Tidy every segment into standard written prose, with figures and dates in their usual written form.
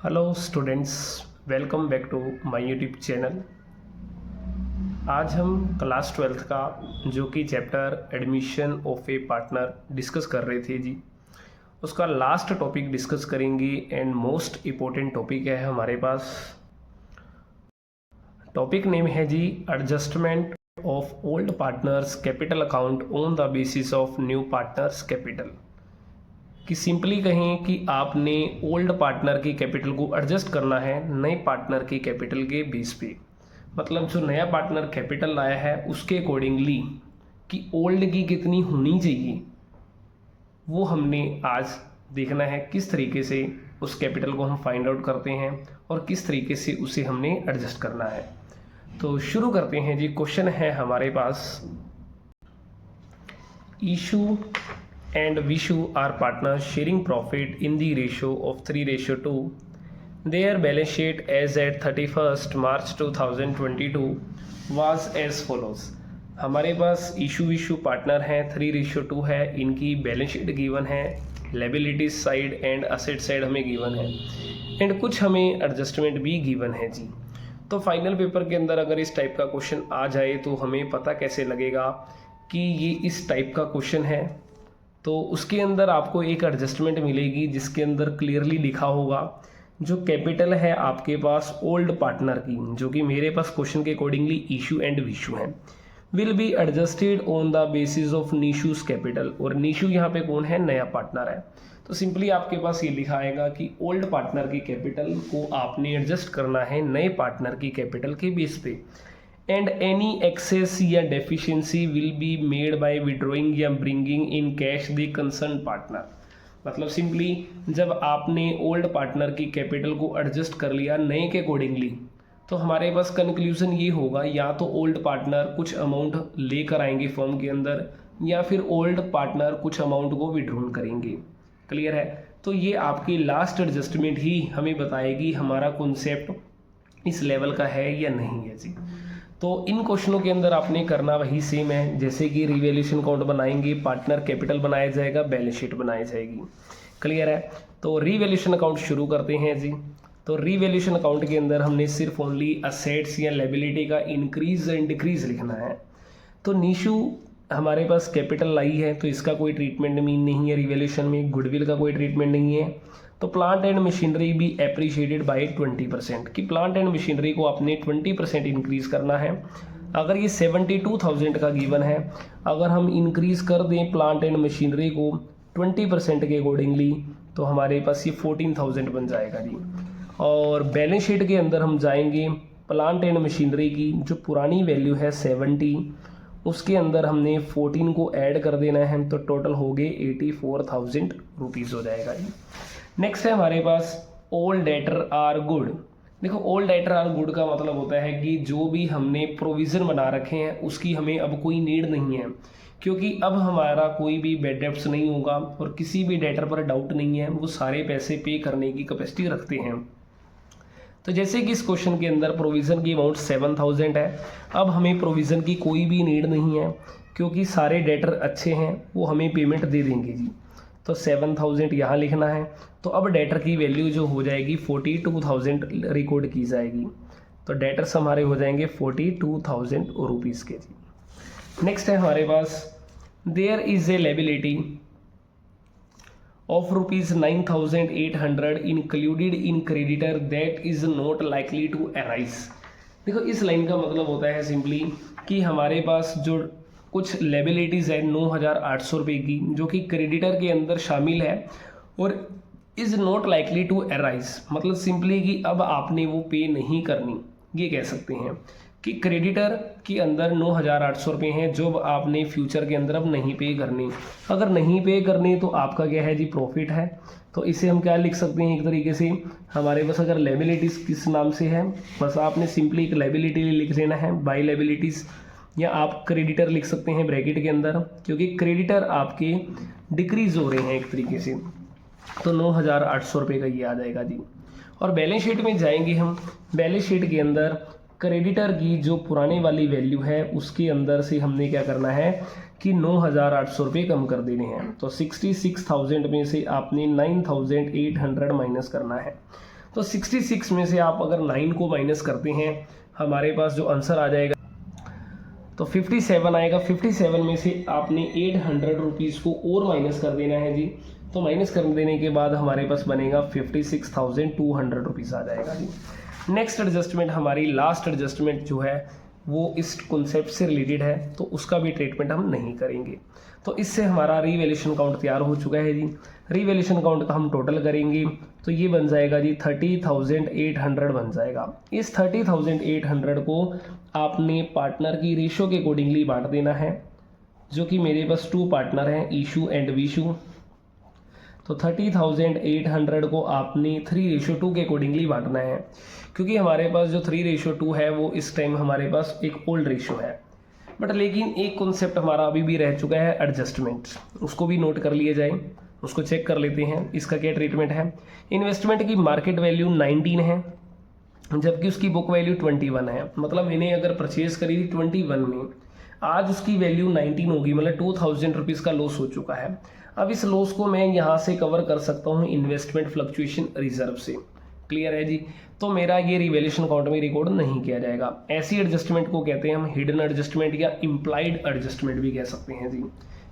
Hello students, welcome back to my YouTube channel. आज हम class 12th का जो कि chapter admission of a partner discuss कर रहे थे जी, उसका लास्ट टॉपिक डिस्कस करेंगे एंड मोस्ट इम्पोर्टेंट टॉपिक है हमारे पास। टॉपिक नेम है जी adjustment of old partners capital account on the basis of new partners capital. कि सिंपली कहें कि आपने ओल्ड पार्टनर की कैपिटल को एडजस्ट करना है नए पार्टनर की कैपिटल के बेस पे। मतलब जो नया पार्टनर कैपिटल लाया है उसके अकॉर्डिंगली कि ओल्ड की कितनी होनी चाहिए वो हमने आज देखना है। किस तरीके से उस कैपिटल को हम फाइंड आउट करते हैं और किस तरीके से उसे हमने एडजस्ट करना है। तो शुरू करते हैं जी। क्वेश्चन है हमारे पास, ईशू and Vishu are partners sharing profit in the ratio of 3:2. Their balance sheet as at 31st March 2022 was as follows। हमारे पास ईशू विशु पार्टनर हैं, 3:2 है, इनकी बैलेंस शीट गिवन है, liabilities side and asset side हमें गिवन है and कुछ हमें adjustment भी गिवन है जी। तो फाइनल पेपर के अंदर अगर इस टाइप का क्वेश्चन आ जाए तो हमें पता कैसे लगेगा कि ये इस टाइप का क्वेश्चन है। तो उसके अंदर आपको एक एडजस्टमेंट मिलेगी जिसके अंदर क्लियरली लिखा होगा जो कैपिटल है आपके पास ओल्ड पार्टनर की, जो कि मेरे पास क्वेश्चन के अकॉर्डिंगली इशू एंड विशु है, will be adjusted on the basis of नीशूज कैपिटल। और नीशू यहाँ पे कौन है? नया पार्टनर है। तो सिंपली आपके पास ये लिखा आएगा कि ओल्ड पार्टनर की कैपिटल को आपने एडजस्ट करना है नए पार्टनर की कैपिटल के बेस पे एंड एनी एक्सेस या deficiency will be made by withdrawing या bringing in cash the concern partner. मतलब सिंपली जब आपने ओल्ड पार्टनर की कैपिटल को एडजस्ट कर लिया नए के अकॉर्डिंगली तो हमारे पास कंक्लूजन ये होगा, या तो ओल्ड पार्टनर कुछ अमाउंट लेकर आएंगे फर्म के अंदर या फिर ओल्ड पार्टनर कुछ अमाउंट को विड्रॉ करेंगे। क्लियर है? तो ये आपकी लास्ट एडजस्टमेंट ही हमें बताएगी हमारा कॉन्सेप्ट इस लेवल का है या नहीं है जी। तो इन क्वेश्चनों के अंदर आपने करना वही सेम है, जैसे कि रिवैल्यूएशन अकाउंट बनाएंगे, पार्टनर कैपिटल बनाया जाएगा, बैलेंस शीट बनाई जाएगी। क्लियर है? तो रिवैल्यूएशन अकाउंट शुरू करते हैं जी। तो रिवैल्यूएशन अकाउंट के अंदर हमने सिर्फ ओनली असेट्स या लायबिलिटी का इंक्रीज एंड डिक्रीज लिखना है। तो नीशू हमारे पास कैपिटल लाई है तो इसका कोई ट्रीटमेंट मीन नहीं है रिवैल्यूएशन में, गुडविल का कोई ट्रीटमेंट नहीं है। तो प्लांट एंड मशीनरी भी एप्रिशिएटेड बाय 20%, कि प्लांट एंड मशीनरी को आपने 20% इंक्रीज करना है। अगर ये 72,000 का गिवन है, अगर हम इंक्रीज कर दें प्लांट एंड मशीनरी को 20% के अकॉर्डिंगली तो हमारे पास ये 14,000 बन जाएगा जी। और बैलेंस शीट के अंदर हम जाएंगे, प्लांट एंड मशीनरी की जो पुरानी वैल्यू है 70, उसके अंदर हमने 14 को ऐड कर देना है तो टोटल हो गए 84,000 रुपीज़ हो जाएगा जी। नेक्स्ट है हमारे पास ऑल डेटर आर गुड। देखो ऑल डेटर आर गुड का मतलब होता है कि जो भी हमने प्रोविज़न बना रखे हैं उसकी हमें अब कोई नीड नहीं है, क्योंकि अब हमारा कोई भी बैड डेब्ट्स नहीं होगा और किसी भी डेटर पर डाउट नहीं है, वो सारे पैसे पे करने की कैपेसिटी रखते हैं। तो जैसे कि इस क्वेश्चन के अंदर प्रोविज़न की अमाउंट 7,000 है, अब हमें प्रोविज़न की कोई भी नीड नहीं है क्योंकि सारे डेटर अच्छे हैं, वो हमें पेमेंट दे देंगे जी। तो 7,000 यहाँ लिखना है। तो अब डेटर की वैल्यू जो हो जाएगी 42,000 रिकॉर्ड की जाएगी। तो डेटर्स हमारे हो जाएंगे 42,000 रुपीज़ के जी। नेक्स्ट है हमारे पास there is a liability of ₹9,800 included in creditor that is not likely to arise. देखो इस लाइन का मतलब होता है सिंपली कि हमारे पास जो कुछ लायबिलिटीज़ है 9,800 रुपये की जो कि क्रेडिटर के अंदर शामिल है और is not likely to arise, मतलब सिंपली कि अब आपने वो पे नहीं करनी, ये कह सकते हैं कि क्रेडिटर के अंदर 9,800 रुपये हैं जो आपने फ्यूचर के अंदर अब नहीं पे करनी। अगर नहीं पे करनी तो आपका क्या है जी? प्रॉफिट है। तो इसे हम क्या लिख सकते हैं एक तरीके से, हमारे पास अगर लायबिलिटीज़ किस नाम से है, बस आपने सिंपली एक लायबिलिटी लिख लेना है बाई लायबिलिटीज़, या आप क्रेडिटर लिख सकते हैं ब्रैकेट के अंदर, क्योंकि क्रेडिटर आपके डिक्रीज हो रहे हैं एक तरीके से। तो 9,800 रुपये का ये आ जाएगा जी। और बैलेंस शीट में जाएंगे हम, बैलेंस शीट के अंदर क्रेडिटर की जो पुराने वाली वैल्यू है उसके अंदर से हमने क्या करना है कि 9,800 रुपये कम कर देने हैं। तो 66,000 में से आपने 9,800 माइनस करना है। तो 66 में से आप अगर 9 को माइनस करते हैं, हमारे पास जो आंसर आ जाएगा तो 57 आएगा। 57 में से आपने 800 रुपीज़ को और माइनस कर देना है जी। तो माइनस कर देने के बाद हमारे पास बनेगा 56,200 रुपीज़ आ जाएगा जी। नेक्स्ट एडजस्टमेंट, हमारी लास्ट एडजस्टमेंट जो है वो इस कॉन्सेप्ट से रिलेटेड है, तो उसका भी ट्रीटमेंट हम नहीं करेंगे। तो इससे हमारा रीवैल्यूएशन काउंट तैयार हो चुका है जी। रीवैल्यूएशन काउंट का हम टोटल करेंगे तो ये बन जाएगा जी 30,800 बन जाएगा। इस 30,800 को आपने पार्टनर की रेशो के अकॉर्डिंगली बांट देना है, जो कि मेरे पास 2 पार्टनर हैं, ईशू एंड वीशू। तो 30,800 को आपने 3:2 के अकॉर्डिंगली बांटना है, क्योंकि हमारे पास जो 3:2 है वो इस टाइम हमारे पास एक ओल्ड रेशो है। बट लेकिन एक कॉन्सेप्ट हमारा अभी भी रह चुका है, एडजस्टमेंट, उसको भी नोट कर लिए जाए, उसको चेक कर लेते हैं। इसका क्या ट्रीटमेंट है। इन्वेस्टमेंट की मार्केट वैल्यू 19 है, जबकि उसकी बुक वैल्यू 21 है। मतलब इन्हें अगर परचेज करी थी 21 में, आज उसकी वैल्यू 19 होगी, मतलब 2,000 रुपीज़ का लॉस हो चुका है। अब इस लॉस को मैं यहाँ से कवर कर सकता हूँ इन्वेस्टमेंट फ्लक्चुएशन रिजर्व से। क्लियर है जी। तो मेरा ये रिवैल्यूएशन अकाउंट में रिकॉर्ड नहीं किया जाएगा। ऐसी एडजस्टमेंट को कहते हैं हम हिडन एडजस्टमेंट या इम्प्लाइड एडजस्टमेंट भी कह सकते हैं जी,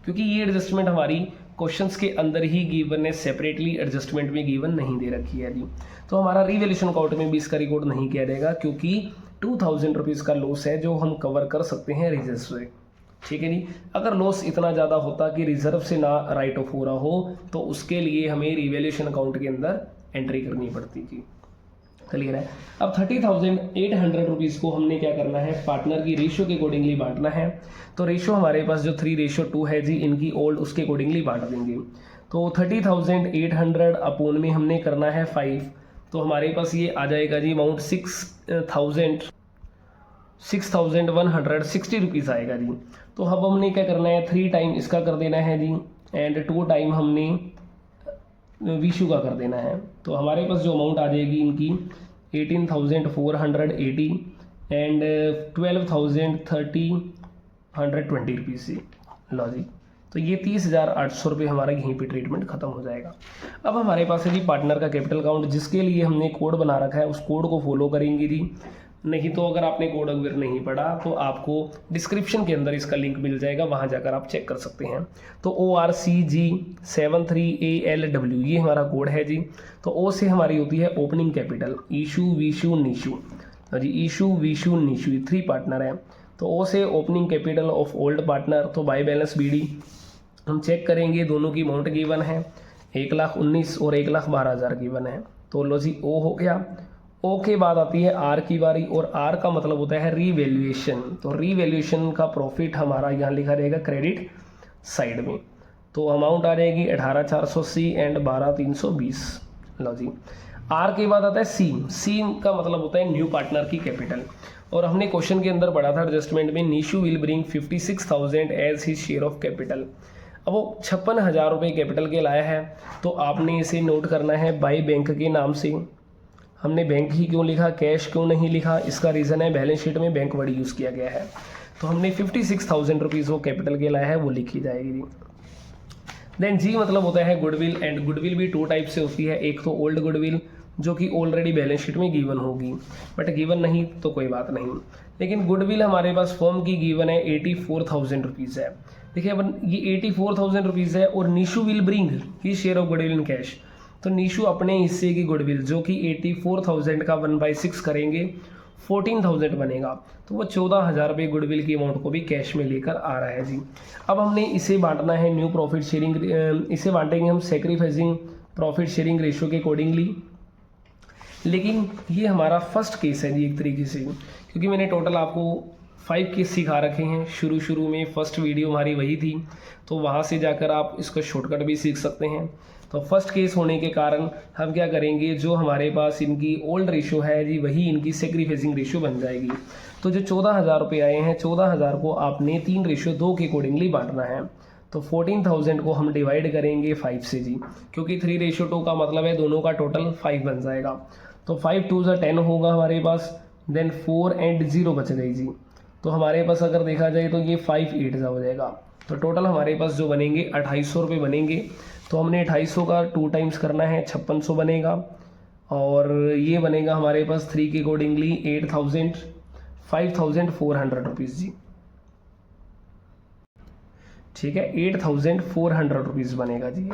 क्योंकि ये एडजस्टमेंट हमारी क्वेश्चंस के अंदर ही गिवन है, सेपरेटली एडजस्टमेंट में गिवन नहीं दे रखी है जी। तो हमारा रिवैल्यूएशन अकाउंट में भी इसका रिकॉर्ड नहीं किया जाएगा, क्योंकि 2,000 रुपीज़ का लॉस है जो हम कवर कर सकते हैं रिजर्व से। ठीक है जी। अगर लॉस इतना ज़्यादा होता कि रिजर्व से ना राइट ऑफ हो रहा हो, तो उसके लिए हमें रिवैल्यूएशन अकाउंट के अंदर एंट्री करनी पड़ती थी। क्लियर है। अब 30,800 रुपीज़ को हमने क्या करना है, पार्टनर की रेशो के अकॉर्डिंगली बांटना है। तो रेशो हमारे पास जो 3:2 है जी, इनकी ओल्ड उसके अकॉर्डिंगली बांट देंगे। तो 30,800 अपोन में हमने करना है 5, तो हमारे पास ये आ जाएगा जी अमाउंट 6,160 रुपीज़ आएगा जी। तो अब हमने क्या करना है, 3 टाइम इसका कर देना है जी, एंड 2 टाइम हमने विशु का कर देना है। तो हमारे पास जो अमाउंट आ जाएगी इनकी 18,480 एंड 12,120 रुपीज़ से। लो जी, तो ये 30,800 रुपये हमारा यहीं पे ट्रीटमेंट खत्म हो जाएगा। अब हमारे पास है जी पार्टनर का कैपिटल अकाउंट, जिसके लिए हमने कोड बना रखा है, उस कोड को फॉलो करेंगे जी। नहीं तो अगर आपने कोड अगर नहीं पढ़ा तो आपको डिस्क्रिप्शन के अंदर इसका लिंक मिल जाएगा, वहाँ जाकर आप चेक कर सकते हैं। तो ORCG73ALW ये हमारा कोड है जी। तो ओ से हमारी होती है ओपनिंग कैपिटल, ईशू वीशू नीशू जी, ईशू वीशू नीशू 3 पार्टनर हैं। तो ओ से opening capital of old partner, तो बाय बैलेंस BD हम चेक करेंगे, दोनों की अमाउंट गिवन है 1,19,000 और 1,12,000 गिवन है। तो लो जी ओ हो गया। ओ के बाद आती है आर की बारी, और आर का मतलब होता है रीवैल्यूएशन। तो रीवैल्यूएशन का प्रॉफिट हमारा यहाँ लिखा रहेगा क्रेडिट साइड में। तो अमाउंट आ जाएगी 18,480 एंड 12,320। Low ji. आर के बाद आता है सी। सी का मतलब होता है न्यू पार्टनर की कैपिटल, और हमने क्वेश्चन के अंदर पढ़ा था एडजस्टमेंट में, Nishu will bring 56,000 as his share of capital. अब वो 56,000 रुपये कैपिटल के लाया है, तो आपने इसे नोट करना है बाय बैंक के नाम से। हमने बैंक ही क्यों लिखा, कैश क्यों नहीं लिखा, इसका रीज़न है बैलेंस शीट में बैंक वर्ड यूज़ किया गया है। तो हमने 56,000 रुपीज़ वो कैपिटल के लाया है, वो लिखी जाएगी। देन जी मतलब होता है गुडविल, एंड गुडविल भी 2 टाइप से होती है। एक तो ओल्ड गुडविल जो कि ऑलरेडी बैलेंस शीट में गिवन होगी, बट गिवन नहीं तो कोई बात नहीं। लेकिन गुडविल हमारे पास फर्म की गिवन है 84,000 रुपीज़ है। देखिए अपन ये 84,000 रुपीज़ है, और Nishu will bring he share of goodwill in cash. तो नीशू अपने हिस्से की गुडविल जो कि 84,000 का 1/6 करेंगे 14,000 बनेगा, तो वो 14,000 रुपये गुडविल की अमाउंट को भी कैश में लेकर आ रहा है जी। अब हमने इसे बांटना है न्यू प्रॉफिट शेयरिंग, इसे बांटेंगे हम सेक्रीफाइसिंग प्रॉफिट शेयरिंग रेशो के अकॉर्डिंगली। लेकिन ये हमारा फर्स्ट केस है जी एक तरीके से, क्योंकि मैंने टोटल आपको 5 केस सिखा रखे हैं। शुरू में फर्स्ट वीडियो हमारी वही थी, तो वहाँ से जाकर आप इसका शॉर्टकट भी सीख सकते हैं। तो फर्स्ट केस होने के कारण हम क्या करेंगे, जो हमारे पास इनकी ओल्ड रेशो है जी, वही इनकी सेक्रीफाइसिंग रेशो बन जाएगी। तो जो 14,000 रुपये आए हैं, 14,000 को आपने 3:2 के अकॉर्डिंगली बांटना है। तो 14,000 को हम डिवाइड करेंगे 5 से जी, क्योंकि 3:2 का मतलब है दोनों का टोटल 5 बन जाएगा। तो 5 2 10 होगा हमारे पास, देन 4 एंड 0 बच गई जी। तो हमारे पास अगर देखा जाए तो ये 5 8 हो जाएगा। तो टोटल हमारे पास जो बनेंगे 2,800 रुपये बनेंगे। तो हमने 2,800 का 2 टाइम्स करना है, 5,600 बनेगा। और ये बनेगा हमारे पास 3 के अकॉर्डिंगली 5400 रुपीज़ जी। ठीक है, 8400 रुपीज़ बनेगा जी।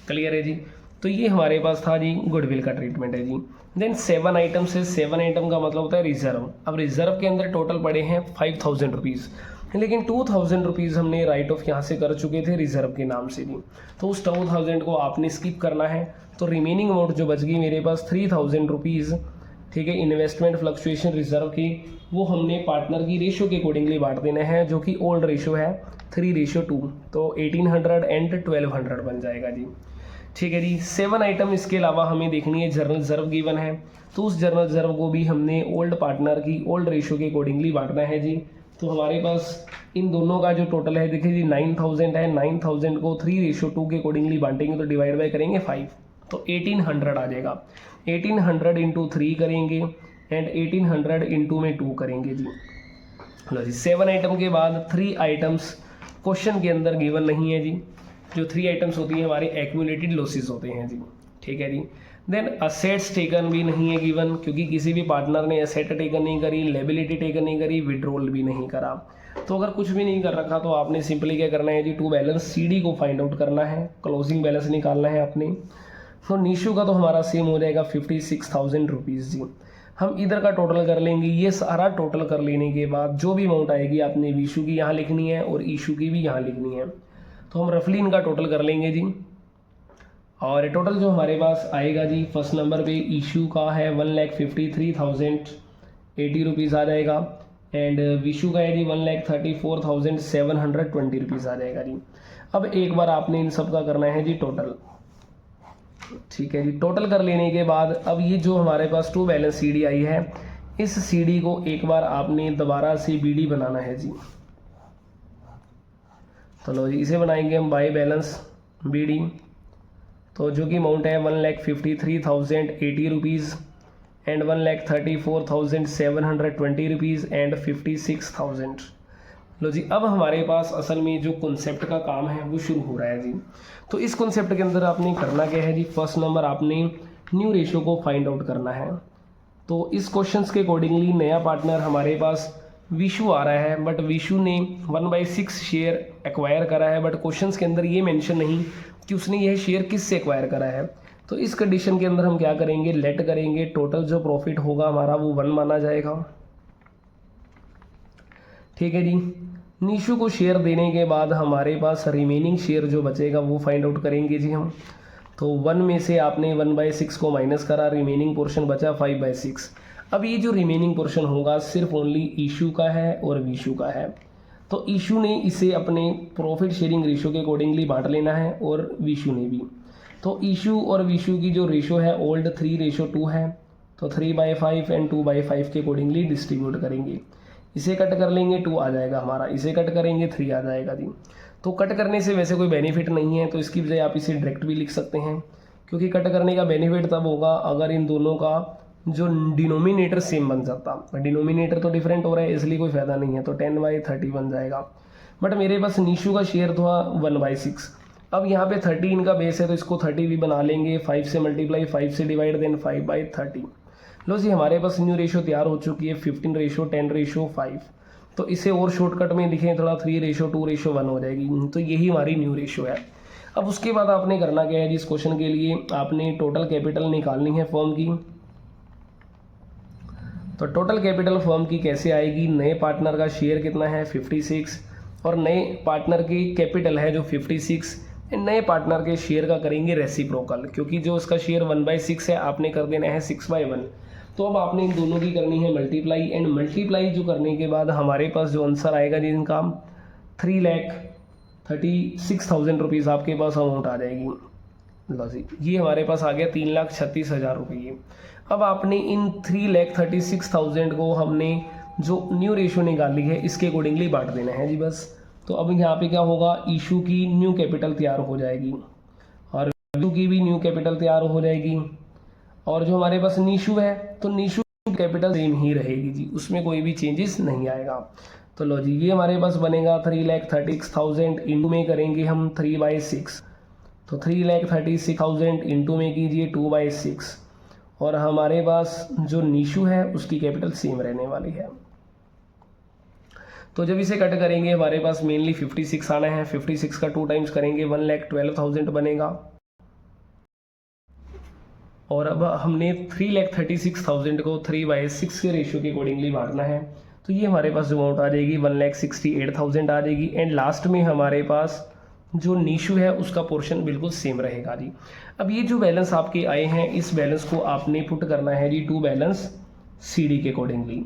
क्लियर है जी। तो ये हमारे पास था जी गुडविल का ट्रीटमेंट है जी। देन 7 आइटम से 7 आइटम का मतलब होता है रिजर्व। अब रिजर्व के अंदर टोटल पड़े हैं 5000 रुपीज़, लेकिन 2000 रुपीज़ हमने राइट ऑफ यहाँ से कर चुके थे रिजर्व के नाम से जी। तो उस 2000 को आपने स्किप करना है। तो रिमेनिंग अमाउंट जो बच गई मेरे पास 3000 रुपीज़, ठीक है, इन्वेस्टमेंट फ्लक्चुएशन रिजर्व की, वो हमने पार्टनर की रेशो के अकॉर्डिंगली बांट देना है, जो कि ओल्ड रेशो है 3:2। तो 1800 एंड 1200 बन जाएगा जी। ठीक है जी। 7 आइटम इसके अलावा हमें देखनी है जर्नल रिजर्व गिवन है, तो उस जर्नल रिजर्व को भी हमने ओल्ड पार्टनर की ओल्ड रेशो के अकॉर्डिंगली बांटना है जी। तो हमारे पास इन दोनों का जो टोटल है देखिए जी 9000 है। 9000 को 3:2 के अकॉर्डिंगली बांटेंगे तो डिवाइड बाय करेंगे 5, तो 1800 आ जाएगा। 1800 इंटू 3 करेंगे एंड 1800 इंटू में 2 करेंगे जी। लो जी, 7 आइटम के बाद 3 आइटम्स क्वेश्चन के अंदर गिवन नहीं है जी। जो 3 आइटम्स होती हैं हमारे एक्यूमुलेटेड लॉसेस होते हैं जी। ठीक है जी। देन असेट्स टेकन भी नहीं है गिवन, क्योंकि किसी भी पार्टनर ने असेट टेकन नहीं करी, लेबिलिटी टेकन नहीं करी, विड्रॉल भी नहीं करा। तो अगर कुछ भी नहीं कर रखा तो आपने सिंपली क्या करना है जी, टू बैलेंस CD को फाइंड आउट करना है, क्लोजिंग बैलेंस निकालना है आपने। तो निशु का तो हमारा सेम हो जाएगा 56,000 रुपीज़ जी। हम इधर का टोटल कर लेंगे। ये सारा टोटल कर लेने के बाद जो भी अमाउंट आएगी आपने विशु की यहाँ लिखनी है और ईशू की भी यहाँ लिखनी है। तो हम रफली इनका टोटल कर लेंगे जी। और टोटल जो हमारे पास आएगा जी, फर्स्ट नंबर पे ईशू का है 1,53,080 रुपीज़ आ जाएगा एंड विशु का है जी 1,34,720 रुपीज़ आ जाएगा जी। अब एक बार आपने इन सब का करना है जी टोटल। ठीक है जी। टोटल कर लेने के बाद अब ये जो हमारे पास टू बैलेंस CD आई है, इस CD को एक बार आपने दोबारा से BD बनाना है जी। तो लो जी, इसे बनाएंगे हम बाय बैलेंस BD। तो जो कि अमाउंट है 1,53,080 रुपीज़ एंड 1,34,720 रुपीज़ एंड 56,000। लो जी, अब हमारे पास असल में जो कॉन्सेप्ट का काम है वो शुरू हो रहा है जी। तो इस कॉन्सेप्ट के अंदर आपने करना क्या है जी, फर्स्ट नंबर आपने न्यू रेशो को फाइंड आउट करना है। तो इस क्वेश्चंस के अकॉर्डिंगली नया पार्टनर हमारे पास विशु आ रहा है, बट विशु ने 1/6 शेयर एक्वायर करा है, बट क्वेश्चंस के अंदर ये मेंशन नहीं कि उसने यह शेयर किस से एक्वायर करा है। तो इस कंडीशन के अंदर हम क्या करेंगे, लेट करेंगे, टोटल जो प्रॉफिट होगा हमारा वो 1 माना जाएगा। ठीक है जी। निशु को शेयर देने के बाद हमारे पास रिमेनिंग शेयर जो बचेगा वो फाइंड आउट करेंगे जी हम। तो 1 में से आपने 1/6 को माइनस करा, रिमेनिंग पोर्शन बचा 5/6। अब ये जो रिमेनिंग पोर्शन होगा सिर्फ ओनली ईशू का है और विशु का है। तो ईशू ने इसे अपने प्रॉफिट शेयरिंग रेशो के अकॉर्डिंगली बांट लेना है और विशु ने भी। तो ईशू और विशु की जो रेशो है ओल्ड 3:2 है, तो 3/5 एंड 2/5 के अकॉर्डिंगली डिस्ट्रीब्यूट करेंगे। इसे कट कर लेंगे 2 आ जाएगा हमारा, इसे कट करेंगे 3 आ जाएगा जी। तो कट करने से वैसे कोई बेनिफिट नहीं है, तो इसकी बजाय आप इसे डायरेक्ट भी लिख सकते हैं, क्योंकि कट करने का बेनिफिट तब होगा अगर इन दोनों का जो डिनोमिनेटर सेम बन जाता। डिनोमिनेटर तो डिफरेंट हो रहा है इसलिए कोई फ़ायदा नहीं है, तो 10/30 बन जाएगा। बट मेरे पास निशु का शेयर था 1/6। अब यहाँ पे 30 इनका बेस है तो इसको 30 भी बना लेंगे, 5 से मल्टीप्लाई, 5 से डिवाइड, देन 5/30। लो जी, हमारे पास न्यू रेशो तैयार हो चुकी है 15:10:5। तो इसे और शॉर्टकट में लिखें थोड़ा 3:2:1 हो जाएगी। तो यही हमारी न्यू रेशो है। अब उसके बाद आपने करना क्या है जी, इस क्वेश्चन के लिए आपने टोटल कैपिटल निकालनी है फर्म की। तो टोटल कैपिटल फर्म की कैसे आएगी, नए पार्टनर का शेयर कितना है 56 और नए पार्टनर की कैपिटल है जो 56, नए पार्टनर के शेयर का करेंगे रेसिप्रोकल, क्योंकि जो उसका शेयर 1/6 है आपने कर देना है 6/1। तो अब आपने इन दोनों की करनी है मल्टीप्लाई, एंड मल्टीप्लाई जो करने के बाद हमारे पास जो आंसर आएगा जिनका 3,36,000 रुपीज़ आपके पास अमाउंट आ जाएगी। लो जी, ये हमारे पास आ गया 3,36,000 रुपये। अब आपने इन 3,36,000 को हमने जो न्यू रेशो निकाली है इसके अकॉर्डिंगली बांट देना है जी बस। तो अब यहाँ पे क्या होगा, इशू की न्यू कैपिटल तैयार हो जाएगी और विशु की भी न्यू कैपिटल तैयार हो जाएगी, और जो हमारे पास निशु है तो निशु कैपिटल सेम ही रहेगी जी, उसमें कोई भी चेंजेस नहीं आएगा। तो लो जी, ये हमारे पास बनेगा 3,36,000 इंटू में करेंगे हम 3/6, तो 3,36,000 इंटू में कीजिए 2/6, और हमारे पास जो नीशू है उसकी कैपिटल सेम रहने वाली है। तो जब इसे कट करेंगे हमारे पास मेनली 56 आना है। 56 का 2 टाइम्स करेंगे 1,12,000 बनेगा। और अब हमने 3,36,000 को 3/6 के रेशियो के अकॉर्डिंगली बांटना है। तो ये हमारे पास जो अमाउंट आ जाएगी 1,68,000 आ जाएगी। एंड लास्ट में हमारे पास जो नीशू है उसका पोर्शन बिल्कुल सेम रहेगा जी। अब ये जो बैलेंस आपके आए हैं इस बैलेंस को आपने पुट करना है जी टू बैलेंस CD के अकॉर्डिंगली।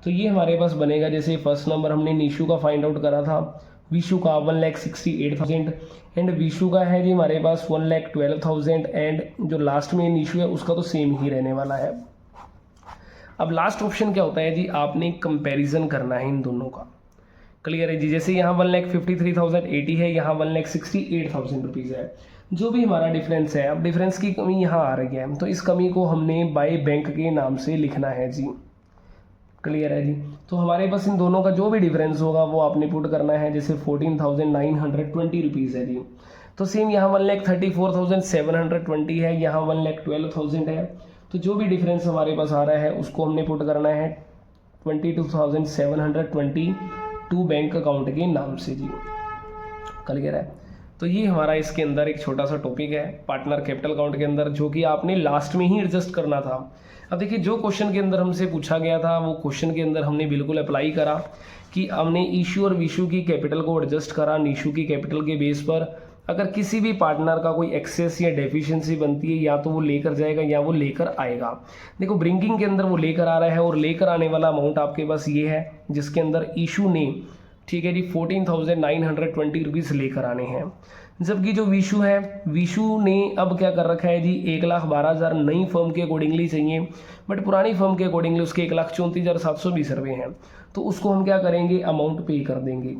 तो ये हमारे पास बनेगा, जैसे फर्स्ट नंबर हमने नीशू का फाइंड आउट करा था, विशु का 1,68,000 एंड विशु का है जी हमारे पास 1,12,000 एंड जो लास्ट में नीशू है उसका तो सेम ही रहने वाला है। अब लास्ट ऑप्शन क्या होता है जी, आपने कंपैरिजन करना है इन दोनों का। क्लियर है जी। जैसे यहाँ 1,53,080 है, यहाँ 1,68,000 रुपीज़ है। जो भी हमारा डिफरेंस है, अब डिफरेंस की कमी यहाँ आ रही है तो इस कमी को हमने बाय बैंक के नाम से लिखना है जी। क्लियर है जी। तो हमारे पास इन दोनों का जो भी डिफरेंस होगा वो आपने पुट करना है। जैसे 14,920 रुपीज़ है जी, तो सेम यहाँ 1,34,720 है, यहाँ 1,12,000 है। तो जो भी डिफरेंस हमारे पास आ रहा है उसको हमने पुट करना है 22,722 बैंक अकाउंट के नाम से जी। क्लियर है। तो ये हमारा इसके अंदर एक छोटा सा टॉपिक है पार्टनर कैपिटल अकाउंट के अंदर, जो कि आपने लास्ट में ही एडजस्ट करना था। अब देखिए जो क्वेश्चन के अंदर हमसे पूछा गया था वो क्वेश्चन के अंदर हमने बिल्कुल अप्लाई करा कि हमने इशू और विशु की कैपिटल को एडजस्ट करा नीशू की कैपिटल के बेस पर। अगर किसी भी पार्टनर का कोई एक्सेस या डेफिशिएंसी बनती है या तो वो लेकर जाएगा या वो लेकर आएगा। देखो ब्रिंकिंग के अंदर वो लेकर आ रहा है और लेकर आने वाला अमाउंट आपके पास ये है जिसके अंदर इशू ने, ठीक है जी, 14,920 रुपीज़ लेकर आने हैं। जबकि जो विशु है, विशु ने अब क्या कर रखा है जी 1,12,000 नई फर्म के अकॉर्डिंगली चाहिए, बट पुरानी फर्म के अकॉर्डिंगली उसके 1,34,720 रुपये हैं। तो उसको हम क्या करेंगे, अमाउंट पे करेंगे।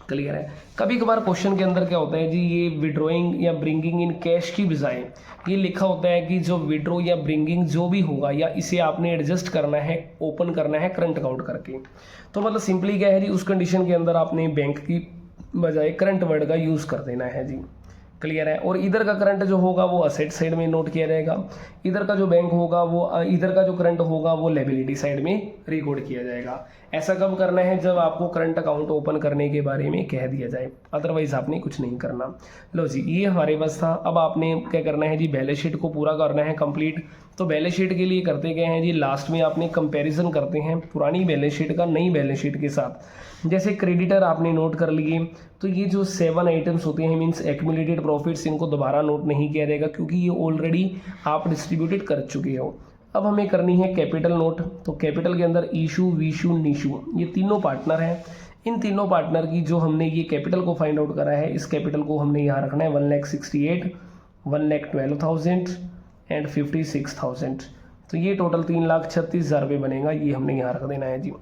क्लियर है। कभी कभार क्वेश्चन के अंदर क्या होता है जी, ये विड्रॉइंग या ब्रिंगिंग इन कैश की बजाय ये लिखा होता है कि जो विड्रॉ या ब्रिंगिंग जो भी होगा या इसे आपने एडजस्ट करना है, ओपन करना है करंट अकाउंट करके। तो मतलब सिंपली क्या है जी, उस कंडीशन के अंदर आपने बैंक की बजाय करंट वर्ड का यूज़ कर देना है जी। क्लियर है। और इधर का करंट जो होगा वो असेट साइड में नोट किया जाएगा, इधर का जो बैंक होगा वो, इधर का जो करंट होगा वो लायबिलिटी साइड में रिकॉर्ड किया जाएगा। ऐसा कब करना है, जब आपको करंट अकाउंट ओपन करने के बारे में कह दिया जाए, अदरवाइज आपने कुछ नहीं करना। लो जी, ये हमारे पास था। अब आपने क्या करना है जी, बैलेंस शीट को पूरा करना है कंप्लीट। तो बैलेंस शीट के लिए करते क्या है जी, लास्ट में आपने कंपैरिजन करते हैं पुरानी बैलेंस शीट का नई बैलेंस शीट के साथ। जैसे क्रेडिटर आपने नोट कर लिए, तो ये जो 7 आइटम्स होते हैं मीन्स एक्यूमुलेटेड प्रॉफिट्स, इनको दोबारा नोट नहीं किया जाएगा क्योंकि ये ऑलरेडी आप डिस्ट्रीब्यूटेड कर चुके हो। अब हमें करनी है कैपिटल नोट। तो कैपिटल के अंदर ईशू, विशु, नीशू ये तीनों पार्टनर हैं। इन तीनों पार्टनर की जो हमने ये कैपिटल को फाइंड आउट करा है, इस कैपिटल को हमने यहाँ रखना है 1,68,000, 1,12,000 एंड 56,000। तो ये टोटल 3,36,000 रुपये बनेगा, ये हमने यहाँ रख देना है जी।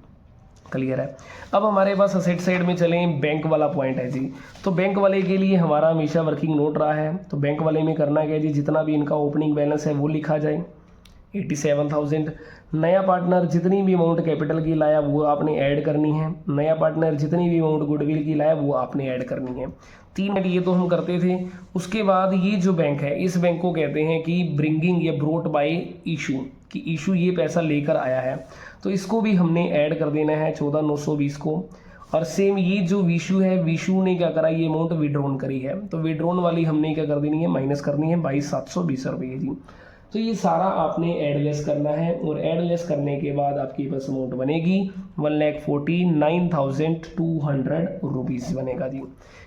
क्लियर है। अब हमारे पास असेट साइड में चलें, बैंक वाला पॉइंट है जी। तो बैंक वाले के लिए हमारा हमेशा वर्किंग नोट रहा है। तो बैंक वाले में करना क्या है जी, जितना भी इनका ओपनिंग बैलेंस है वो लिखा जाए 87,000। नया पार्टनर जितनी भी अमाउंट कैपिटल की लाया वो आपने ऐड करनी है। नया पार्टनर जितनी भी अमाउंट गुडविल की लाया वो आपने ऐड करनी है। 3 मिनट ये तो हम करते थे। उसके बाद ये जो बैंक है, इस बैंक को कहते हैं कि ब्रिंगिंग या ब्रोट बाय इशू, कि इशू ये पैसा लेकर आया है। तो इसको भी हमने ऐड कर देना है 14,920 को। और सेम ये जो विशु है, विशु ने क्या करा, ये अमाउंट विड्रॉन करी है, तो विड्रॉन वाली हमने क्या कर देनी है, माइनस करनी है 22,720 रुपये जी। तो ये सारा आपने ऐड लेस करना है और ऐड लेस करने के बाद आपकी बस अमाउंट बनेगी 1,49,200 रुपीज़ बनेगा जी।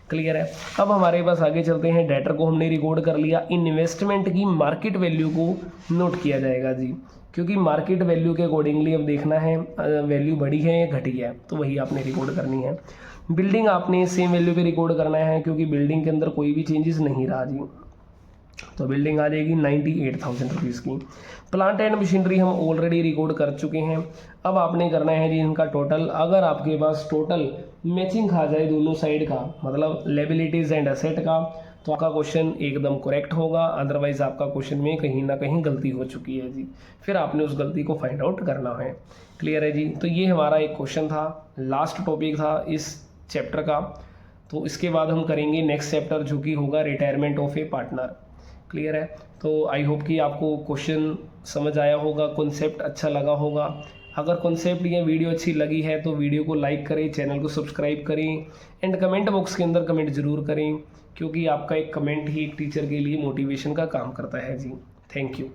क्लियर है। अब हमारे पास आगे चलते हैं। डेटर को हमने रिकॉर्ड कर लिया, इन्वेस्टमेंट की मार्केट वैल्यू को नोट किया जाएगा जी, क्योंकि मार्केट वैल्यू के अकॉर्डिंगली अब देखना है वैल्यू बढ़ी है या घटी है, तो वही आपने रिकॉर्ड करनी है। बिल्डिंग आपने सेम वैल्यू पे रिकॉर्ड करना है क्योंकि बिल्डिंग के अंदर कोई भी चेंजेस नहीं रहा जी। तो बिल्डिंग आ जाएगी 98,000 रुपीज़ की। प्लांट एंड मशीनरी हम ऑलरेडी रिकॉर्ड कर चुके हैं। अब आपने करना है जी इनका टोटल। अगर आपके पास टोटल मैचिंग खा जाए दोनों साइड का, मतलब लेबिलिटीज़ एंड असेट का, तो आपका क्वेश्चन एकदम करेक्ट होगा। अदरवाइज आपका क्वेश्चन में कहीं ना कहीं गलती हो चुकी है जी, फिर आपने उस गलती को फाइंड आउट करना है। क्लियर है जी। तो ये हमारा एक क्वेश्चन था, लास्ट टॉपिक था इस चैप्टर का। तो इसके बाद हम करेंगे नेक्स्ट चैप्टर जो कि होगा retirement of a partner. Clear है। तो आई होप कि आपको क्वेश्चन समझ आया होगा, कॉन्सेप्ट अच्छा लगा होगा। अगर कॉन्सेप्ट या वीडियो अच्छी लगी है तो वीडियो को लाइक करें, चैनल को सब्सक्राइब करें एंड कमेंट बॉक्स के अंदर कमेंट ज़रूर करें, क्योंकि आपका एक कमेंट ही एक टीचर के लिए मोटिवेशन का काम करता है जी। Thank you.